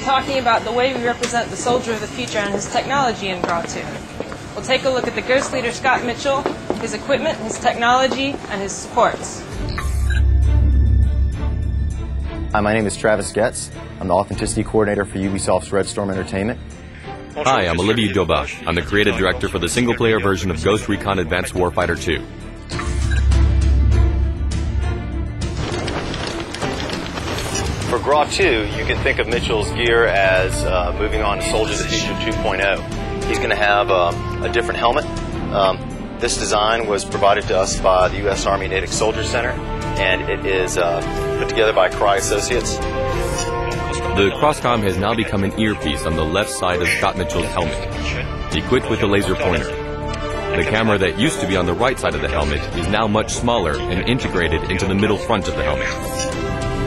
talking about the way we represent the soldier of the future and his technology in GRAW2. We'll take a look at the Ghost leader Scott Mitchell, his equipment, his technology, and his supports. Hi, my name is Travis Getz. I'm the Authenticity Coordinator for Ubisoft's Red Storm Entertainment. Hi, I'm Olivier Doba. I'm the creative director for the single-player version of Ghost Recon Advanced Warfighter 2. For GRAW2, you can think of Mitchell's gear as moving on to Soldier of the Future 2.0. He's going to have a different helmet. This design was provided to us by the U.S. Army Natick Soldier Center, and it is put together by GRAW Associates. The crosscom has now become an earpiece on the left side of Scott Mitchell's helmet, equipped with a laser pointer. The camera that used to be on the right side of the helmet is now much smaller and integrated into the middle front of the helmet.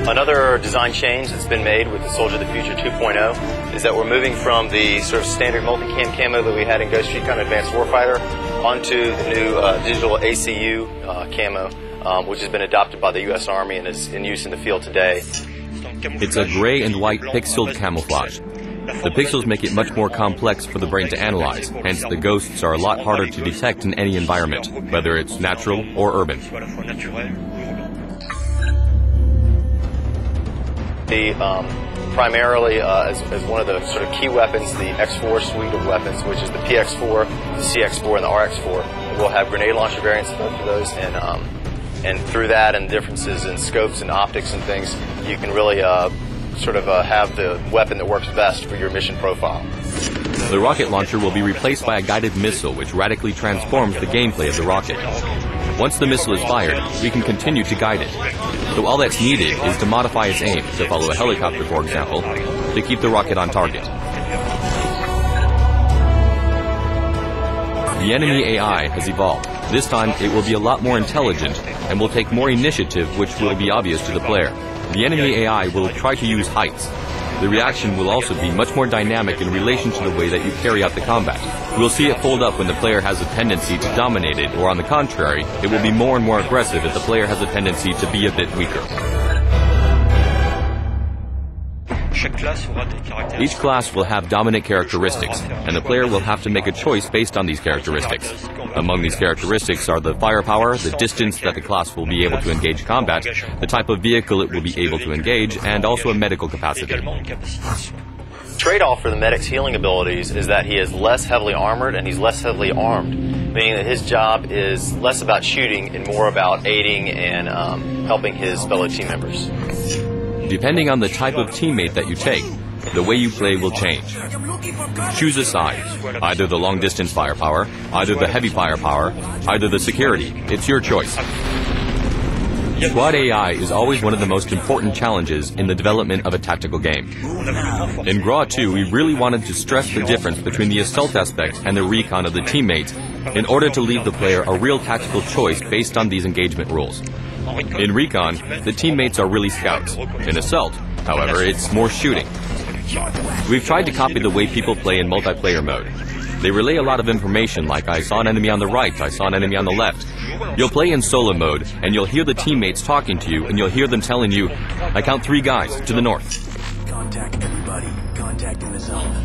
Another design change that's been made with the Soldier of the Future 2.0 is that we're moving from the sort of standard multicam camo that we had in Ghost Recon Advanced Warfighter onto the new digital ACU camo, which has been adopted by the U.S. Army and is in use in the field today. It's a gray and white pixeled camouflage. The pixels make it much more complex for the brain to analyze, hence the ghosts are a lot harder to detect in any environment, whether it's natural or urban. Primarily as one of the sort of key weapons, the X4 suite of weapons, which is the PX4, the CX4, and the RX4. We'll have grenade launcher variants for those, and through that and differences in scopes and optics and things, you can really have the weapon that works best for your mission profile. The rocket launcher will be replaced by a guided missile, which radically transforms the gameplay of the rocket. Once the missile is fired, we can continue to guide it. So all that's needed is to modify its aim, to follow a helicopter, for example, to keep the rocket on target. The enemy AI has evolved. This time, it will be a lot more intelligent and will take more initiative, which will be obvious to the player. The enemy AI will try to use heights. The reaction will also be much more dynamic in relation to the way that you carry out the combat. We'll see it fold up when the player has a tendency to dominate it, or on the contrary, it will be more and more aggressive if the player has a tendency to be a bit weaker. Each class will have dominant characteristics, and the player will have to make a choice based on these characteristics. Among these characteristics are the firepower, the distance that the class will be able to engage combat, the type of vehicle it will be able to engage, and also a medical capacity. Trade-off for the medic's healing abilities is that he is less heavily armored and he's less heavily armed, meaning that his job is less about shooting and more about aiding and helping his fellow team members. Depending on the type of teammate that you take, the way you play will change. Choose a side, either the long-distance firepower, either the heavy firepower, either the security. It's your choice. Squad AI is always one of the most important challenges in the development of a tactical game. In GRAW2, we really wanted to stress the difference between the assault aspect and the recon of the teammates in order to leave the player a real tactical choice based on these engagement rules. In recon, the teammates are really scouts. In assault, however, it's more shooting. We've tried to copy the way people play in multiplayer mode. They relay a lot of information like, I saw an enemy on the right, I saw an enemy on the left. You'll play in solo mode, and you'll hear the teammates talking to you, and you'll hear them telling you, I count 3 guys to the north. Contact everybody. Contact in the zone.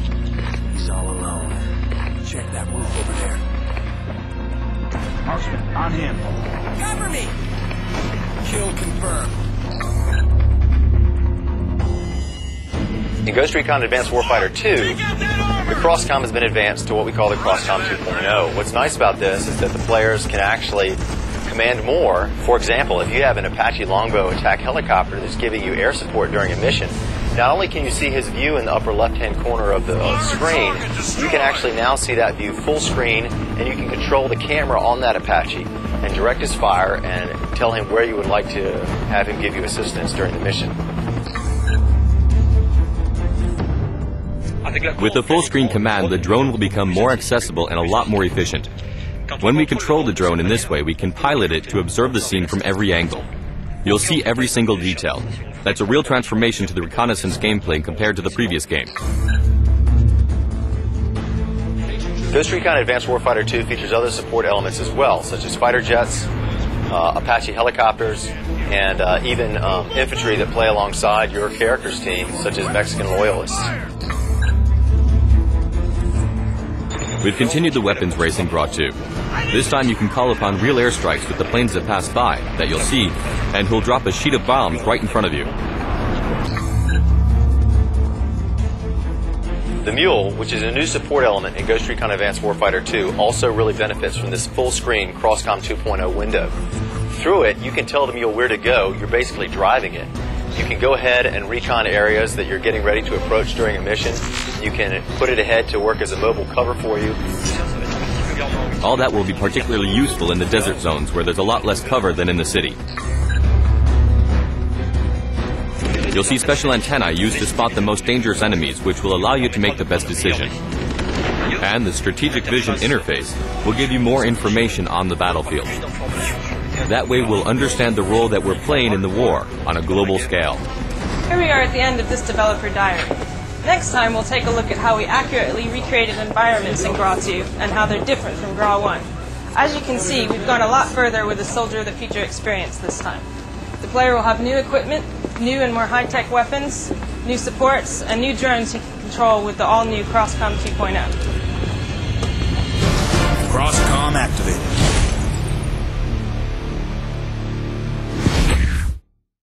He's all alone. Check that roof over there. Marksman, on him. Cover me! Kill confirmed. In Ghost Recon Advanced Warfighter 2, the crosscom has been advanced to what we call the crosscom 2.0. What's nice about this is that the players can actually command more. For example, if you have an Apache Longbow attack helicopter that's giving you air support during a mission, not only can you see his view in the upper left-hand corner of the screen, you can actually now see that view full screen, and you can control the camera on that Apache and direct his fire and tell him where you would like to have him give you assistance during the mission. With the full-screen command, the drone will become more accessible and a lot more efficient. When we control the drone in this way, we can pilot it to observe the scene from every angle. You'll see every single detail. That's a real transformation to the reconnaissance gameplay compared to the previous game. Ghost Recon Advanced Warfighter 2 features other support elements as well, such as fighter jets, Apache helicopters, and even infantry that play alongside your character's team, such as Mexican loyalists. We've continued the weapons race in GRAW2. This time you can call upon real airstrikes with the planes that pass by, that you'll see, and who'll drop a sheet of bombs right in front of you. The Mule, which is a new support element in Ghost Recon Advanced Warfighter 2, also really benefits from this full-screen Crosscom 2.0 window. Through it, you can tell the Mule where to go. You're basically driving it. You can go ahead and recon areas that you're getting ready to approach during a mission. You can put it ahead to work as a mobile cover for you. All that will be particularly useful in the desert zones where there's a lot less cover than in the city. You'll see special antennae used to spot the most dangerous enemies, which will allow you to make the best decision. And the strategic vision interface will give you more information on the battlefield. That way we'll understand the role that we're playing in the war on a global scale. Here we are at the end of this developer diary. Next time we'll take a look at how we accurately recreated environments in GRAW2 and how they're different from GRAW1. As you can see, we've gone a lot further with the Soldier of the Future experience this time. The player will have new equipment, new and more high-tech weapons, new supports, and new drones he can control with the all-new Crosscom 2.0. Crosscom activated.